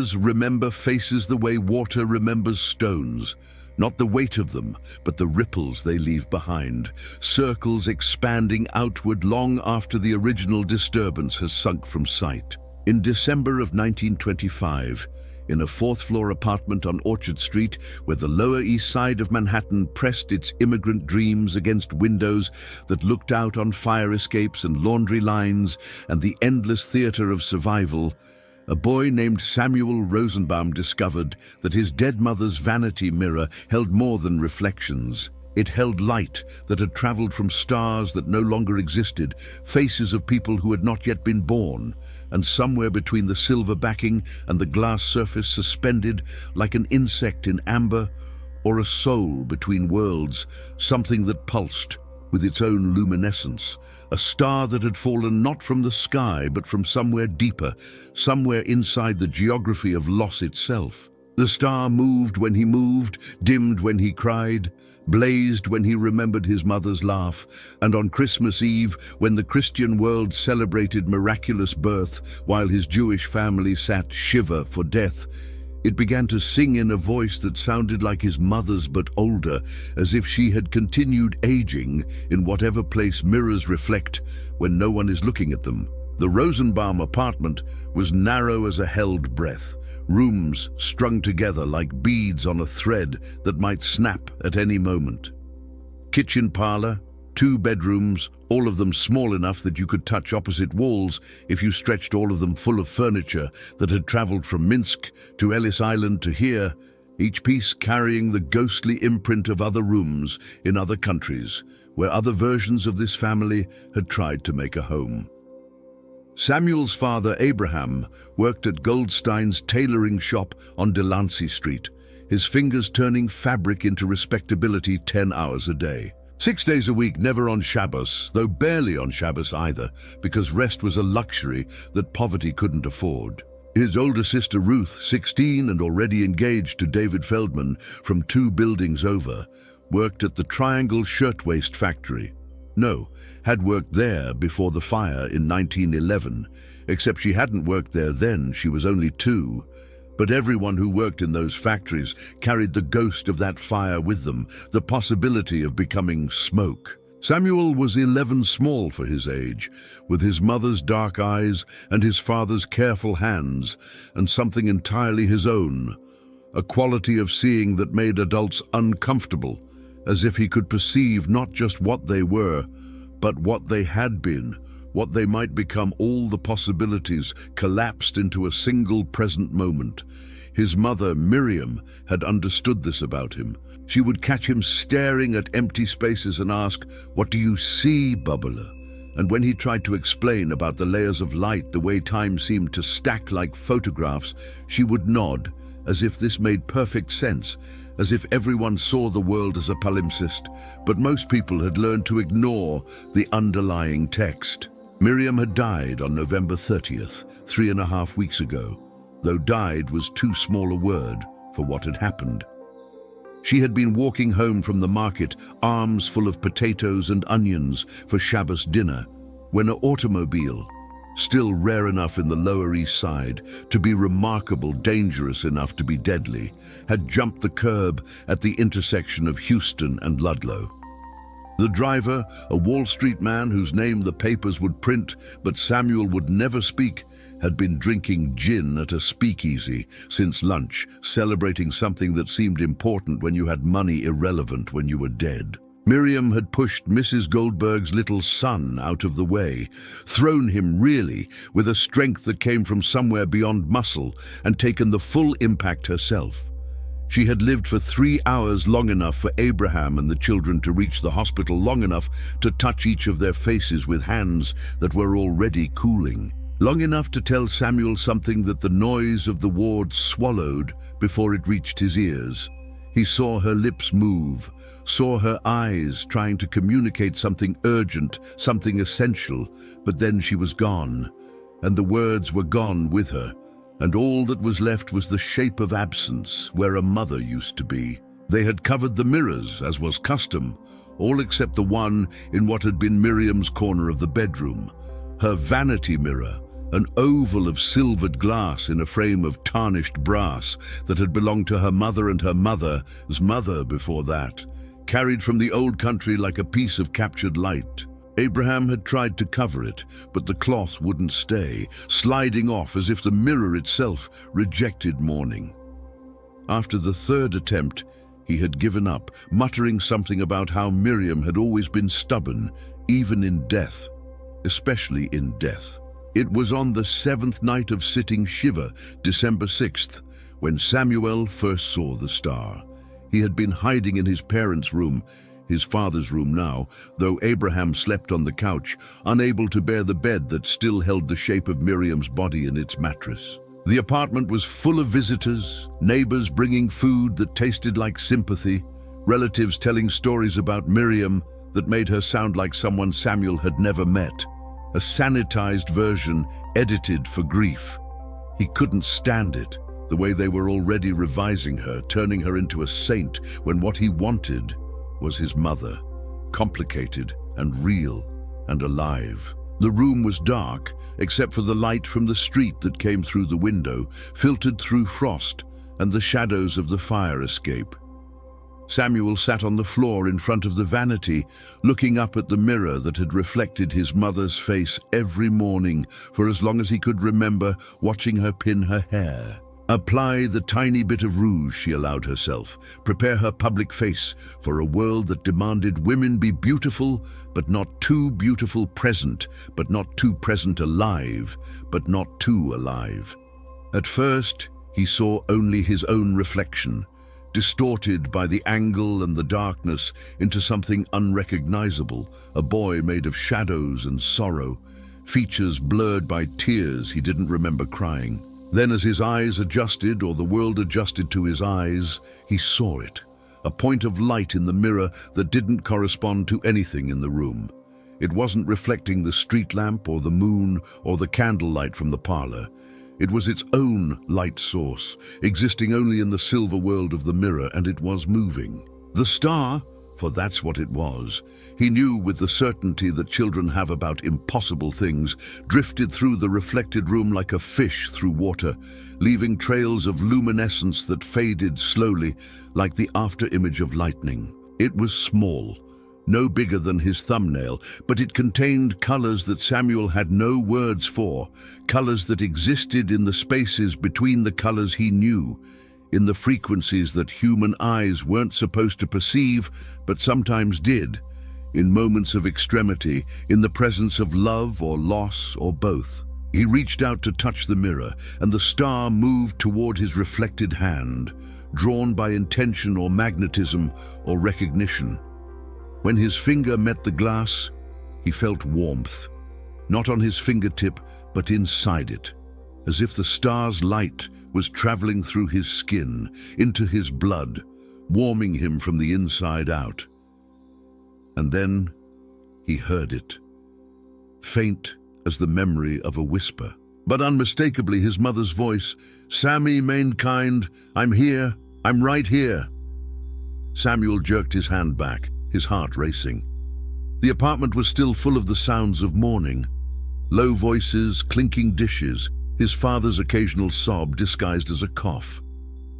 Mirrors remember faces the way water remembers stones. Not the weight of them, but the ripples they leave behind, circles expanding outward long after the original disturbance has sunk from sight. In December of 1925, in a fourth-floor apartment on Orchard Street, where the Lower East Side of Manhattan pressed its immigrant dreams against windows that looked out on fire escapes and laundry lines and the endless theater of survival, a boy named Samuel Rosenbaum discovered that his dead mother's vanity mirror held more than reflections. It held light that had traveled from stars that no longer existed, faces of people who had not yet been born, and somewhere between the silver backing and the glass surface suspended, like an insect in amber, or a soul between worlds, something that pulsed with its own luminescence, a star that had fallen not from the sky but from somewhere deeper, somewhere inside the geography of loss itself. The star moved when he moved, dimmed when he cried, blazed when he remembered his mother's laugh, and on Christmas Eve, when the Christian world celebrated miraculous birth while his Jewish family sat shiva for death, it began to sing in a voice that sounded like his mother's but older, as if she had continued aging in whatever place mirrors reflect when no one is looking at them. The Rosenbaum apartment was narrow as a held breath, rooms strung together like beads on a thread that might snap at any moment. Kitchen parlor, 2 bedrooms, all of them small enough that you could touch opposite walls if you stretched all of them full of furniture that had traveled from Minsk to Ellis Island to here, each piece carrying the ghostly imprint of other rooms in other countries, where other versions of this family had tried to make a home. Samuel's father, Abraham, worked at Goldstein's tailoring shop on Delancey Street, his fingers turning fabric into respectability 10 hours a day. 6 days a week, never on Shabbos, though barely on Shabbos either, because rest was a luxury that poverty couldn't afford. His older sister Ruth, 16 and already engaged to David Feldman from 2 buildings over, worked at the Triangle Shirtwaist Factory. No, had worked there before the fire in 1911, except she hadn't worked there then, she was only 2. But everyone who worked in those factories carried the ghost of that fire with them, the possibility of becoming smoke. Samuel was 11 small for his age, with his mother's dark eyes and his father's careful hands, and something entirely his own, a quality of seeing that made adults uncomfortable, as if he could perceive not just what they were, but what they had been, what they might become. All the possibilities collapsed into a single present moment. His mother, Miriam, had understood this about him. She would catch him staring at empty spaces and ask, "What do you see, bubbler?" And when he tried to explain about the layers of light, the way time seemed to stack like photographs, she would nod, as if this made perfect sense, as if everyone saw the world as a palimpsest, but most people had learned to ignore the underlying text. Miriam had died on November 30th, 3.5 weeks ago, though died was too small a word for what had happened. She had been walking home from the market, arms full of potatoes and onions for Shabbos dinner, when an automobile, still rare enough in the Lower East Side to be remarkable, dangerous enough to be deadly, had jumped the curb at the intersection of Houston and Ludlow. The driver, a Wall Street man whose name the papers would print but Samuel would never speak, had been drinking gin at a speakeasy since lunch, celebrating something that seemed important when you had money, irrelevant when you were dead. Miriam had pushed Mrs. Goldberg's little son out of the way, thrown him really with a strength that came from somewhere beyond muscle, and taken the full impact herself. She had lived for 3 hours, long enough for Abraham and the children to reach the hospital, long enough to touch each of their faces with hands that were already cooling, long enough to tell Samuel something that the noise of the ward swallowed before it reached his ears. He saw her lips move, saw her eyes trying to communicate something urgent, something essential, but then she was gone, and the words were gone with her, and all that was left was the shape of absence where a mother used to be. They had covered the mirrors, as was custom, all except the one in what had been Miriam's corner of the bedroom, her vanity mirror, an oval of silvered glass in a frame of tarnished brass that had belonged to her mother and her mother's mother before that, carried from the old country like a piece of captured light. Abraham had tried to cover it, but the cloth wouldn't stay, sliding off as if the mirror itself rejected mourning. After the third attempt, he had given up, muttering something about how Miriam had always been stubborn, even in death, especially in death. It was on the seventh night of sitting Shiva, December 6th, when Samuel first saw the star. He had been hiding in his parents' room, his father's room now, though Abraham slept on the couch, unable to bear the bed that still held the shape of Miriam's body in its mattress. The apartment was full of visitors, neighbors bringing food that tasted like sympathy, relatives telling stories about Miriam that made her sound like someone Samuel had never met, a sanitized version edited for grief. He couldn't stand it, the way they were already revising her, turning her into a saint, when what he wanted was his mother, complicated and real and alive. The room was dark, except for the light from the street that came through the window, filtered through frost and the shadows of the fire escape. Samuel sat on the floor in front of the vanity, looking up at the mirror that had reflected his mother's face every morning for as long as he could remember, watching her pin her hair. Apply the tiny bit of rouge she allowed herself, prepare her public face for a world that demanded women be beautiful, but not too beautiful, present, but not too present, alive, but not too alive. At first, he saw only his own reflection, distorted by the angle and the darkness into something unrecognizable, a boy made of shadows and sorrow, features blurred by tears he didn't remember crying. Then as his eyes adjusted, or the world adjusted to his eyes, he saw it, a point of light in the mirror that didn't correspond to anything in the room. It wasn't reflecting the street lamp or the moon or the candlelight from the parlor. It was its own light source, existing only in the silver world of the mirror, and it was moving. The star, for that's what it was, he knew with the certainty that children have about impossible things, drifted through the reflected room like a fish through water, leaving trails of luminescence that faded slowly like the after-image of lightning. It was small, no bigger than his thumbnail, but it contained colors that Samuel had no words for, colors that existed in the spaces between the colors he knew, in the frequencies that human eyes weren't supposed to perceive, but sometimes did, in moments of extremity, in the presence of love or loss or both. He reached out to touch the mirror, and the star moved toward his reflected hand, drawn by intention or magnetism or recognition. When his finger met the glass, he felt warmth, not on his fingertip, but inside it, as if the star's light was traveling through his skin, into his blood, warming him from the inside out. And then he heard it, faint as the memory of a whisper, but unmistakably his mother's voice. "Sammy, mankind, I'm here, I'm right here." Samuel jerked his hand back, his heart racing. The apartment was still full of the sounds of mourning, low voices, clinking dishes, his father's occasional sob disguised as a cough.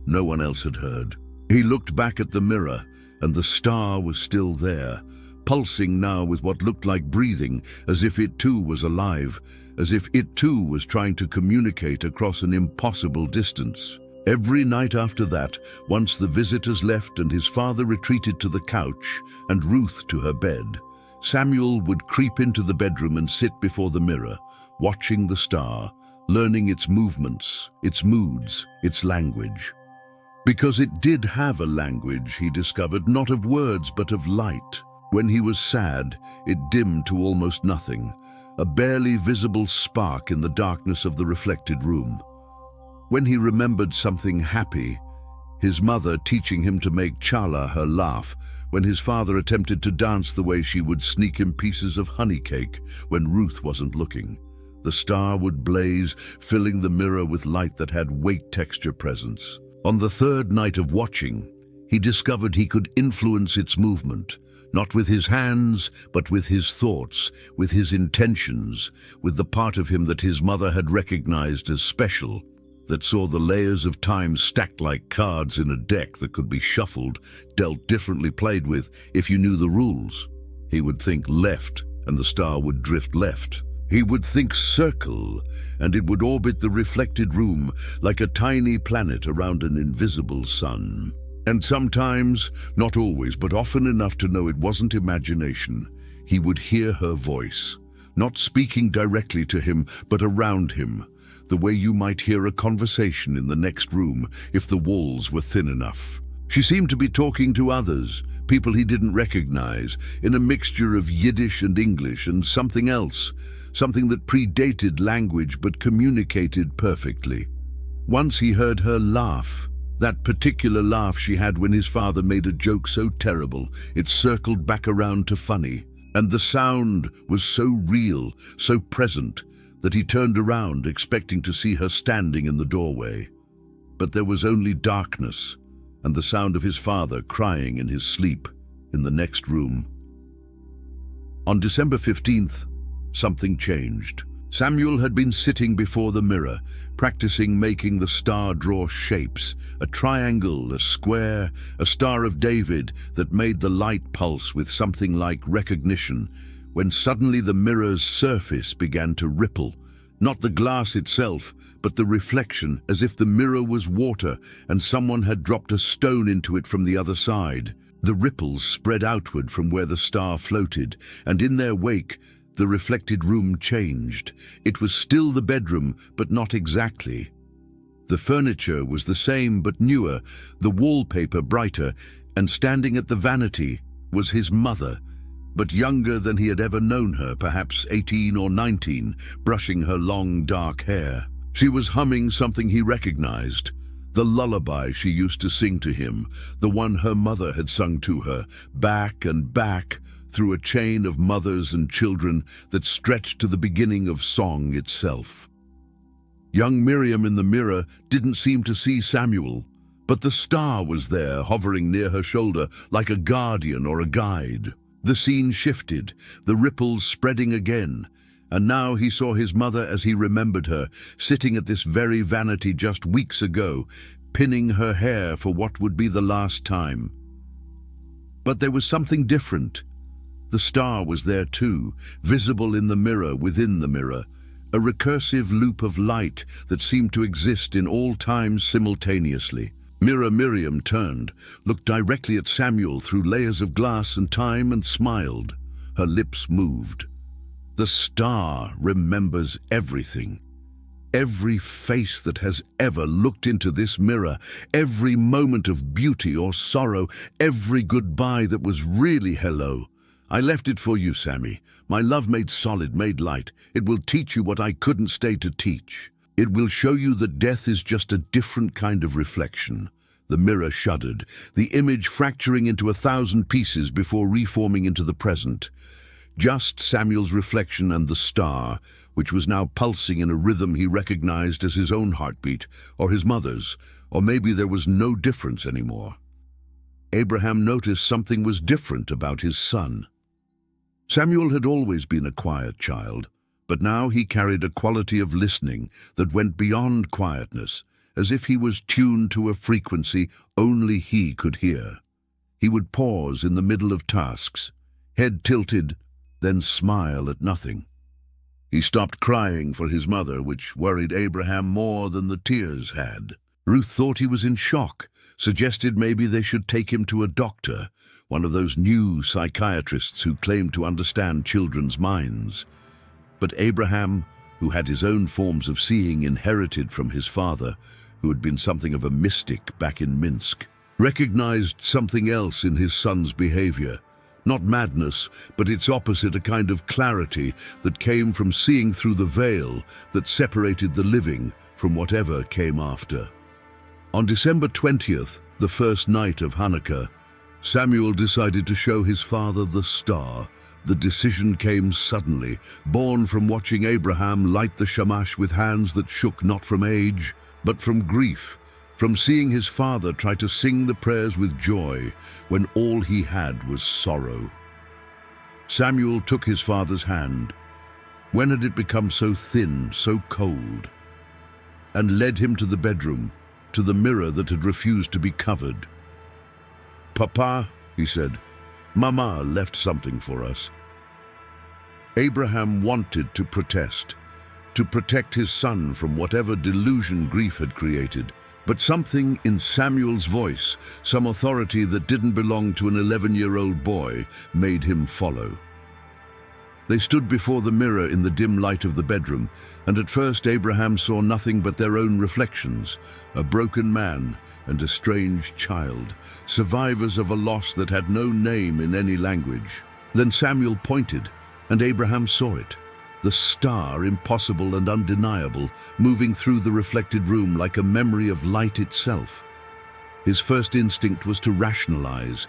No one else had heard. He looked back at the mirror, and the star was still there, pulsing now with what looked like breathing, as if it too was alive, as if it too was trying to communicate across an impossible distance. Every night after that, once the visitors left and his father retreated to the couch and Ruth to her bed, Samuel would creep into the bedroom and sit before the mirror, watching the star, learning its movements, its moods, its language. Because it did have a language, he discovered, not of words but of light. When he was sad, it dimmed to almost nothing, a barely visible spark in the darkness of the reflected room. When he remembered something happy, his mother teaching him to make Chala her laugh, when his father attempted to dance the way she would sneak him pieces of honey cake when Ruth wasn't looking, the star would blaze, filling the mirror with light that had weight, texture, presence. On the third night of watching, he discovered he could influence its movement, Not with his hands, but with his thoughts, with his intentions, with the part of him that his mother had recognized as special, that saw the layers of time stacked like cards in a deck that could be shuffled, dealt differently, played with, if you knew the rules. He would think left, and the star would drift left. He would think circle, and it would orbit the reflected room like a tiny planet around an invisible sun. And sometimes, not always, but often enough to know it wasn't imagination, he would hear her voice, not speaking directly to him, but around him, the way you might hear a conversation in the next room if the walls were thin enough. She seemed to be talking to others, people he didn't recognize, in a mixture of Yiddish and English and something else, something that predated language but communicated perfectly. Once he heard her laugh, that particular laugh she had when his father made a joke so terrible it circled back around to funny, and the sound was so real, so present, that he turned around expecting to see her standing in the doorway. But there was only darkness and the sound of his father crying in his sleep in the next room. On December 15th, something changed. Samuel had been sitting before the mirror, practicing making the star draw shapes, a triangle, a square, a Star of David that made the light pulse with something like recognition, when suddenly the mirror's surface began to ripple, not the glass itself, but the reflection, as if the mirror was water and someone had dropped a stone into it from the other side. The ripples spread outward from where the star floated, and in their wake, the reflected room changed. It was still the bedroom, but not exactly. The furniture was the same but newer, the wallpaper brighter, and standing at the vanity was his mother, but younger than he had ever known her, perhaps 18 or 19, brushing her long dark hair. She was humming something he recognized, the lullaby she used to sing to him, the one her mother had sung to her, back and back, through a chain of mothers and children that stretched to the beginning of song itself. Young Miriam in the mirror didn't seem to see Samuel, but the star was there, hovering near her shoulder like a guardian or a guide. The scene shifted, the ripples spreading again, and now he saw his mother as he remembered her, sitting at this very vanity just weeks ago, pinning her hair for what would be the last time. But there was something different. The star was there too, visible in the mirror within the mirror, a recursive loop of light that seemed to exist in all times simultaneously. Mirror Miriam turned, looked directly at Samuel through layers of glass and time, and smiled. Her lips moved. The star remembers everything. Every face that has ever looked into this mirror, every moment of beauty or sorrow, every goodbye that was really hello. I left it for you, Sammy. My love made solid, made light. It will teach you what I couldn't stay to teach. It will show you that death is just a different kind of reflection. The mirror shuddered, the image fracturing into 1,000 pieces before reforming into the present. Just Samuel's reflection and the star, which was now pulsing in a rhythm he recognized as his own heartbeat, or his mother's, or maybe there was no difference anymore. Abraham noticed something was different about his son. Samuel had always been a quiet child, but now he carried a quality of listening that went beyond quietness, as if he was tuned to a frequency only he could hear. He would pause in the middle of tasks, head tilted, then smile at nothing. He stopped crying for his mother, which worried Abraham more than the tears had. Ruth thought he was in shock, suggested maybe they should take him to a doctor, one of those new psychiatrists who claimed to understand children's minds. But Abraham, who had his own forms of seeing inherited from his father, who had been something of a mystic back in Minsk, recognized something else in his son's behavior. Not madness, but its opposite, a kind of clarity that came from seeing through the veil that separated the living from whatever came after. On December 20th, the first night of Hanukkah, Samuel decided to show his father the star. The decision came suddenly, born from watching Abraham light the shamash with hands that shook not from age, but from grief, from seeing his father try to sing the prayers with joy when all he had was sorrow. Samuel took his father's hand. When had it become so thin, so cold? And led him to the bedroom, to the mirror that had refused to be covered. "Papa," he said, "Mama left something for us." Abraham wanted to protest, to protect his son from whatever delusion grief had created. But something in Samuel's voice, some authority that didn't belong to an 11-year-old boy, made him follow. They stood before the mirror in the dim light of the bedroom, and at first Abraham saw nothing but their own reflections, a broken man and a strange child, survivors of a loss that had no name in any language. Then Samuel pointed, and Abraham saw it. The star, impossible and undeniable, moving through the reflected room like a memory of light itself. His first instinct was to rationalize.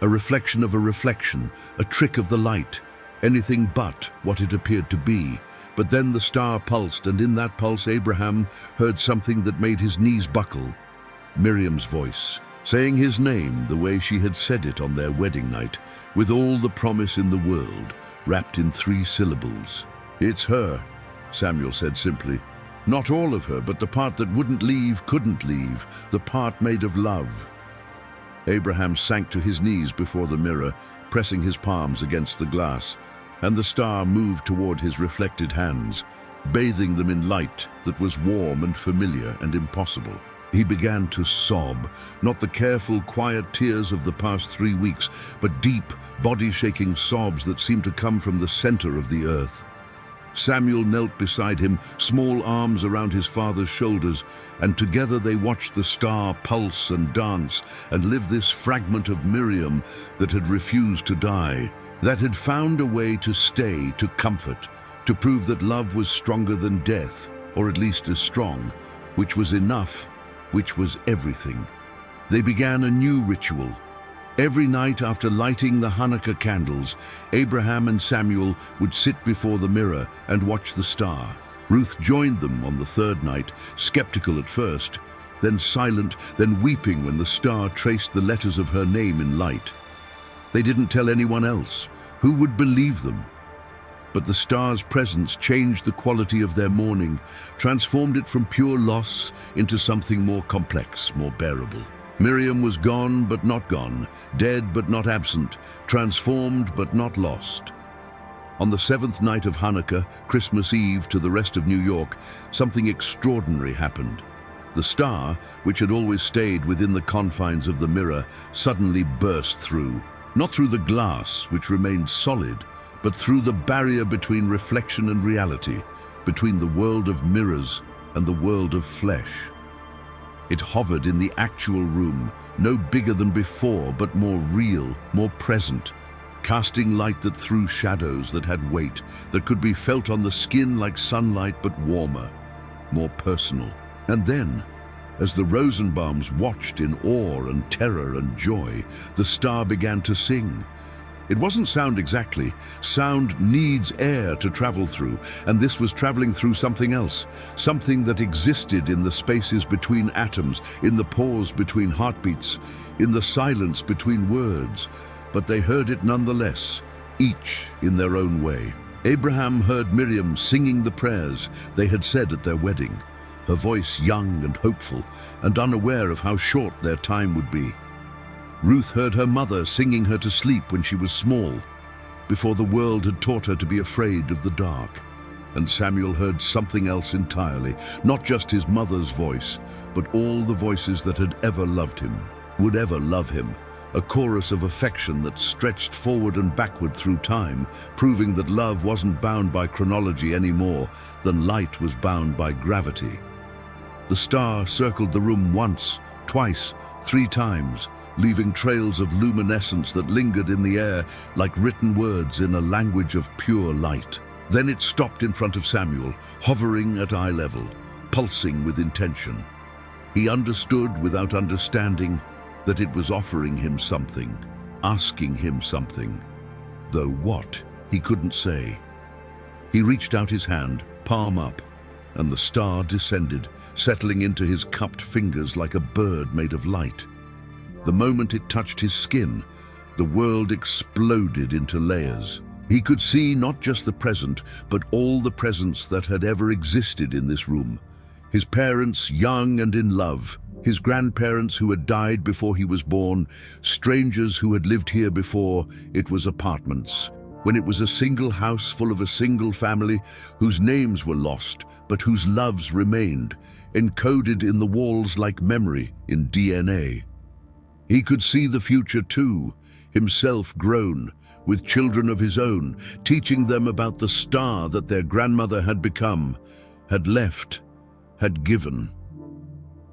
A reflection of a reflection, a trick of the light, anything but what it appeared to be. But then the star pulsed, and in that pulse Abraham heard something that made his knees buckle. Miriam's voice, saying his name the way she had said it on their wedding night, with all the promise in the world, wrapped in 3 syllables. "It's her," Samuel said simply. "Not all of her, but the part that wouldn't leave, couldn't leave, the part made of love." Abraham sank to his knees before the mirror, pressing his palms against the glass, and the star moved toward his reflected hands, bathing them in light that was warm and familiar and impossible. He began to sob, not the careful, quiet tears of the past 3 weeks, but deep, body-shaking sobs that seemed to come from the center of the earth. Samuel knelt beside him, small arms around his father's shoulders, and together they watched the star pulse and dance and live this fragment of Miriam that had refused to die, that had found a way to stay, to comfort, to prove that love was stronger than death, or at least as strong, which was enough, which was everything. They began a new ritual. Every night after lighting the Hanukkah candles, Abraham and Samuel would sit before the mirror and watch the star. Ruth joined them on the 3rd night, skeptical at first, then silent, then weeping when the star traced the letters of her name in light. They didn't tell anyone else. Who would believe them? But the star's presence changed the quality of their mourning, transformed it from pure loss into something more complex, more bearable. Miriam was gone but not gone, dead but not absent, transformed but not lost. On the 7th night of Hanukkah, Christmas Eve to the rest of New York, something extraordinary happened. The star, which had always stayed within the confines of the mirror, suddenly burst through. Not through the glass, which remained solid, but through the barrier between reflection and reality, between the world of mirrors and the world of flesh. It hovered in the actual room, no bigger than before, but more real, more present, casting light that threw shadows that had weight, that could be felt on the skin like sunlight, but warmer, more personal. And then, as the Rosenbaums watched in awe and terror and joy, the star began to sing. It wasn't sound exactly. Sound needs air to travel through, and this was traveling through something else, something that existed in the spaces between atoms, in the pause between heartbeats, in the silence between words. But they heard it nonetheless, each in their own way. Abraham heard Miriam singing the prayers they had said at their wedding, her voice young and hopeful, and unaware of how short their time would be. Ruth heard her mother singing her to sleep when she was small, before the world had taught her to be afraid of the dark. And Samuel heard something else entirely, not just his mother's voice, but all the voices that had ever loved him, would ever love him, a chorus of affection that stretched forward and backward through time, proving that love wasn't bound by chronology any more than light was bound by gravity. The star circled the room once, twice, 3 times, leaving trails of luminescence that lingered in the air like written words in a language of pure light. Then it stopped in front of Samuel, hovering at eye level, pulsing with intention. He understood without understanding that it was offering him something, asking him something. Though what, he couldn't say. He reached out his hand, palm up, and the star descended, settling into his cupped fingers like a bird made of light. The moment it touched his skin, the world exploded into layers. He could see not just the present, but all the presents that had ever existed in this room. His parents, young and in love, his grandparents who had died before he was born, strangers who had lived here before it was apartments, when it was a single house full of a single family whose names were lost, but whose loves remained, encoded in the walls like memory in DNA. He could see the future too, himself grown, with children of his own, teaching them about the star that their grandmother had become, had left, had given.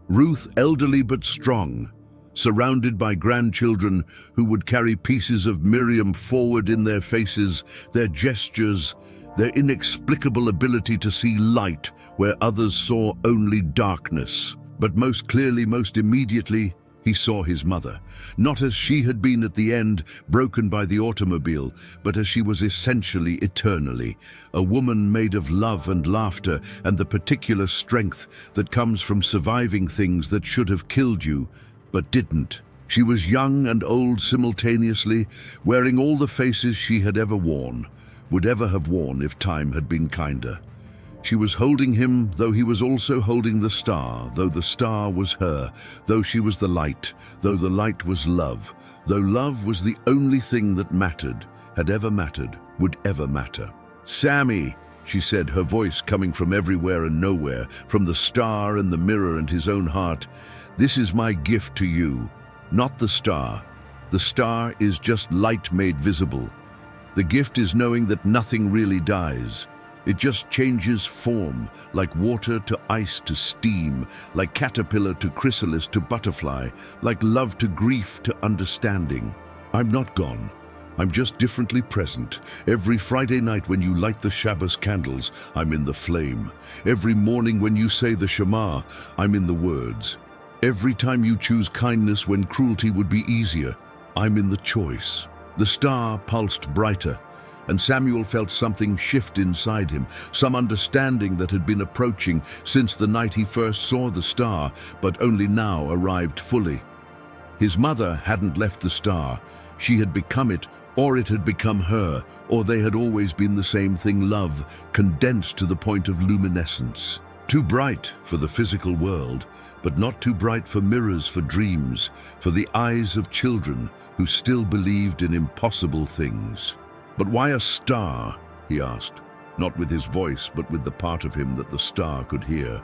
Ruth, elderly but strong, surrounded by grandchildren who would carry pieces of Miriam forward in their faces, their gestures, their inexplicable ability to see light where others saw only darkness. But most clearly, most immediately, he saw his mother, not as she had been at the end, broken by the automobile, but as she was essentially eternally, a woman made of love and laughter and the particular strength that comes from surviving things that should have killed you, but didn't. She was young and old simultaneously, wearing all the faces she had ever worn, would ever have worn if time had been kinder. She was holding him, though he was also holding the star, though the star was her, though she was the light, though the light was love, though love was the only thing that mattered, had ever mattered, would ever matter. "Sammy," she said, her voice coming from everywhere and nowhere, from the star and the mirror and his own heart, "this is my gift to you, not the star. The star is just light made visible. The gift is knowing that nothing really dies. It just changes form, like water to ice to steam, like caterpillar to chrysalis to butterfly, like love to grief to understanding. I'm not gone. I'm just differently present. Every Friday night when you light the Shabbos candles, I'm in the flame. Every morning when you say the Shema, I'm in the words. Every time you choose kindness when cruelty would be easier, I'm in the choice." The star pulsed brighter, and Samuel felt something shift inside him, some understanding that had been approaching since the night he first saw the star, but only now arrived fully. His mother hadn't left the star. She had become it, or it had become her, or they had always been the same thing, love, condensed to the point of luminescence. Too bright for the physical world, but not too bright for mirrors, for dreams, for the eyes of children who still believed in impossible things. "But why a star?" he asked, not with his voice, but with the part of him that the star could hear.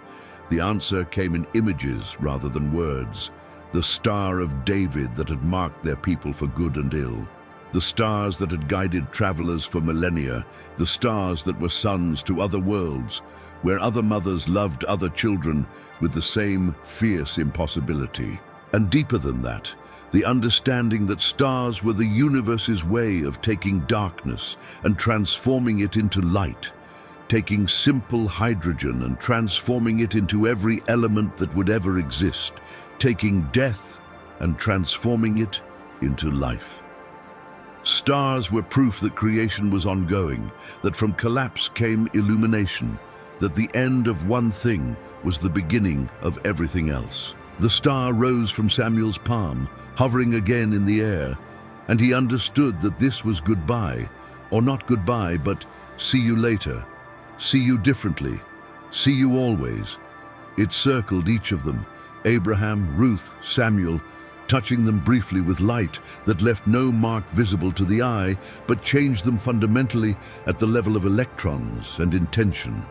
The answer came in images rather than words. The Star of David that had marked their people for good and ill. The stars that had guided travelers for millennia. The stars that were sons to other worlds, where other mothers loved other children with the same fierce impossibility. And deeper than that, the understanding that stars were the universe's way of taking darkness and transforming it into light, taking simple hydrogen and transforming it into every element that would ever exist, taking death and transforming it into life. Stars were proof that creation was ongoing, that from collapse came illumination, that the end of one thing was the beginning of everything else. The star rose from Samuel's palm, hovering again in the air, and he understood that this was goodbye, or not goodbye, but see you later, see you differently, see you always. It circled each of them, Abraham, Ruth, Samuel, touching them briefly with light that left no mark visible to the eye, but changed them fundamentally at the level of electrons and intention.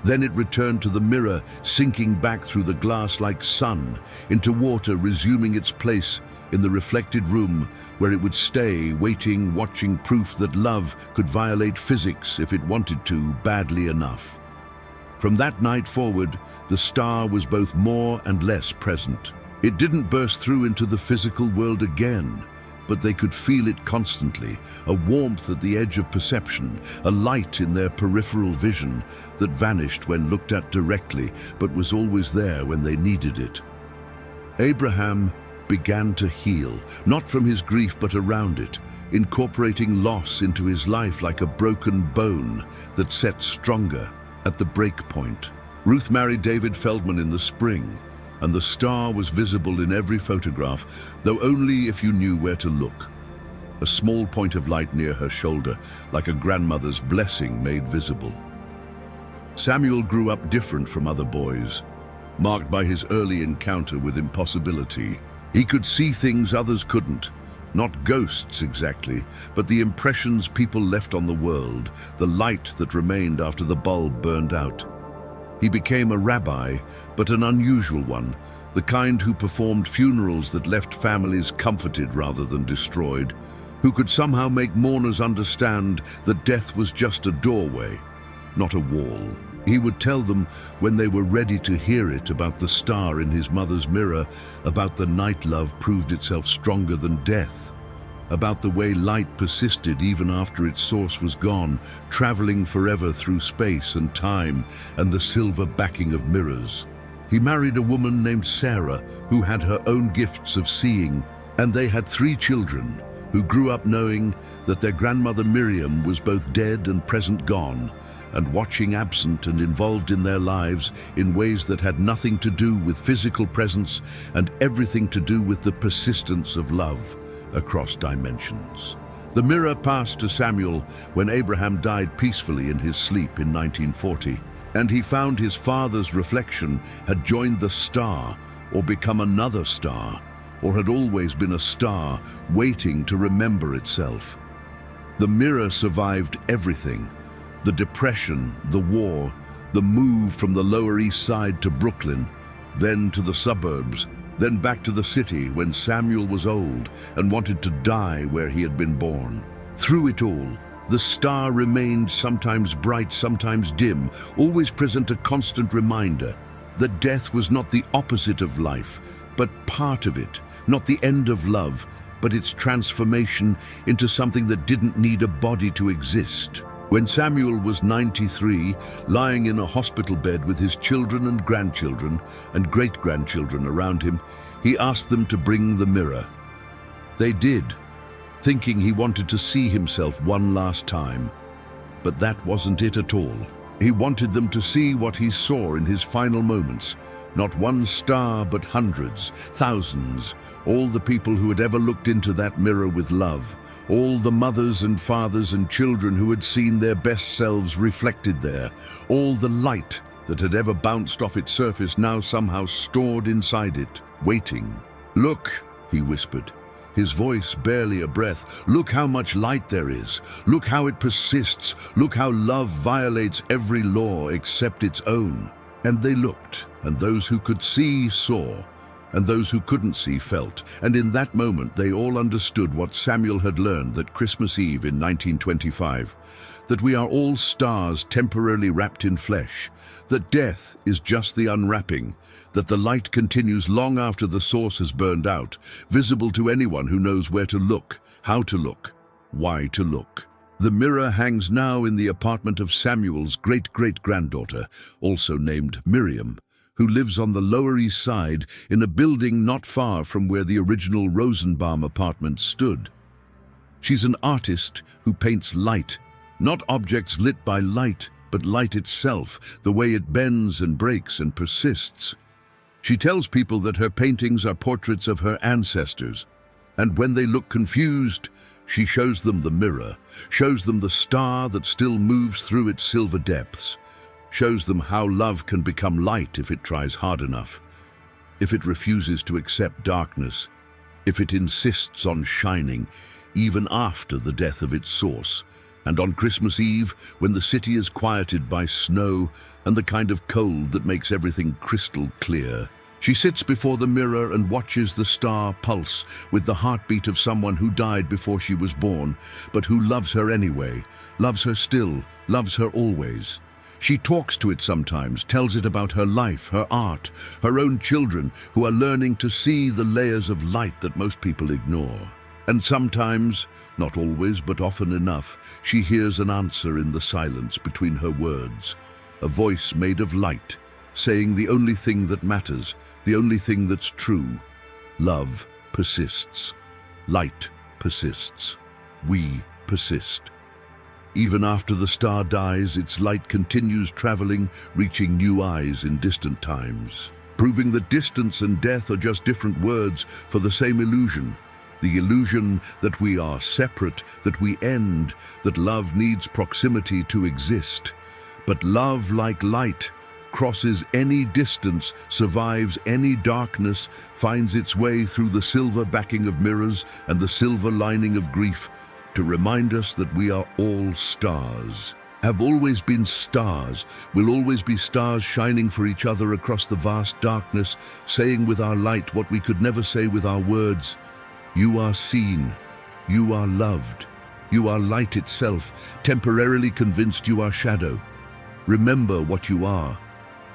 Then it returned to the mirror, sinking back through the glass like sun, into water, resuming its place in the reflected room where it would stay, waiting, watching proof that love could violate physics if it wanted to badly enough. From that night forward, the star was both more and less present. It didn't burst through into the physical world again, but they could feel it constantly, a warmth at the edge of perception, a light in their peripheral vision that vanished when looked at directly, but was always there when they needed it. Abraham began to heal, not from his grief but around it, incorporating loss into his life like a broken bone that set stronger at the break point. Ruth married David Feldman in the spring, and the star was visible in every photograph, though only if you knew where to look. a small point of light near her shoulder, like a grandmother's blessing made visible. Samuel grew up different from other boys, marked by his early encounter with impossibility. He could see things others couldn't, not ghosts exactly, but the impressions people left on the world, the light that remained after the bulb burned out. He became a rabbi, but an unusual one, the kind who performed funerals that left families comforted rather than destroyed, who could somehow make mourners understand that death was just a doorway, not a wall. He would tell them, when they were ready to hear it, about the star in his mother's mirror, about the night love proved itself stronger than death, about the way light persisted even after its source was gone, traveling forever through space and time and the silver backing of mirrors. He married a woman named Sarah, who had her own gifts of seeing, and they had 3 children, who grew up knowing that their grandmother Miriam was both dead and present gone, and watching absent and involved in their lives in ways that had nothing to do with physical presence and everything to do with the persistence of love across dimensions. The mirror passed to Samuel when Abraham died peacefully in his sleep in 1940, and he found his father's reflection had joined the star or become another star, or had always been a star waiting to remember itself. The mirror survived everything: the depression, the war, the move from the Lower East Side to Brooklyn, then to the suburbs, then back to the city when Samuel was old and wanted to die where he had been born. Through it all, the star remained, sometimes bright, sometimes dim, always present, a constant reminder that death was not the opposite of life, but part of it, not the end of love, but its transformation into something that didn't need a body to exist. When Samuel was 93, lying in a hospital bed with his children and grandchildren and great-grandchildren around him, he asked them to bring the mirror. They did, thinking he wanted to see himself one last time. But that wasn't it at all. He wanted them to see what he saw in his final moments. Not one star, but hundreds, thousands, all the people who had ever looked into that mirror with love, all the mothers and fathers and children who had seen their best selves reflected there, all the light that had ever bounced off its surface now somehow stored inside it, waiting. "Look," he whispered, his voice barely a breath. "Look how much light there is. Look how it persists. Look how love violates every law except its own." And they looked, and those who could see saw, and those who couldn't see felt. And in that moment they all understood what Samuel had learned that Christmas Eve in 1925, that we are all stars temporarily wrapped in flesh, that death is just the unwrapping, that the light continues long after the source has burned out, visible to anyone who knows where to look, how to look, why to look. The mirror hangs now in the apartment of Samuel's great-great-granddaughter, also named Miriam, who lives on the Lower East Side in a building not far from where the original Rosenbaum apartment stood. She's an artist who paints light, not objects lit by light, but light itself, the way it bends and breaks and persists. She tells people that her paintings are portraits of her ancestors, and when they look confused, she shows them the mirror, shows them the star that still moves through its silver depths, shows them how love can become light if it tries hard enough, if it refuses to accept darkness, if it insists on shining, even after the death of its source. And on Christmas Eve, when the city is quieted by snow and the kind of cold that makes everything crystal clear, she sits before the mirror and watches the star pulse with the heartbeat of someone who died before she was born, but who loves her anyway, loves her still, loves her always. She talks to it sometimes, tells it about her life, her art, her own children who are learning to see the layers of light that most people ignore. And sometimes, not always, but often enough, she hears an answer in the silence between her words, a voice made of light, saying the only thing that matters, the only thing that's true. Love persists. Light persists. We persist. Even after the star dies, its light continues traveling, reaching new eyes in distant times, proving that distance and death are just different words for the same illusion. The illusion that we are separate, that we end, that love needs proximity to exist. But love, like light, crosses any distance, survives any darkness, finds its way through the silver backing of mirrors and the silver lining of grief to remind us that we are all stars. Have always been stars, will always be stars shining for each other across the vast darkness, saying with our light what we could never say with our words. You are seen, you are loved, you are light itself, temporarily convinced you are shadow. Remember what you are.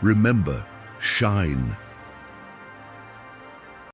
Remember, shine.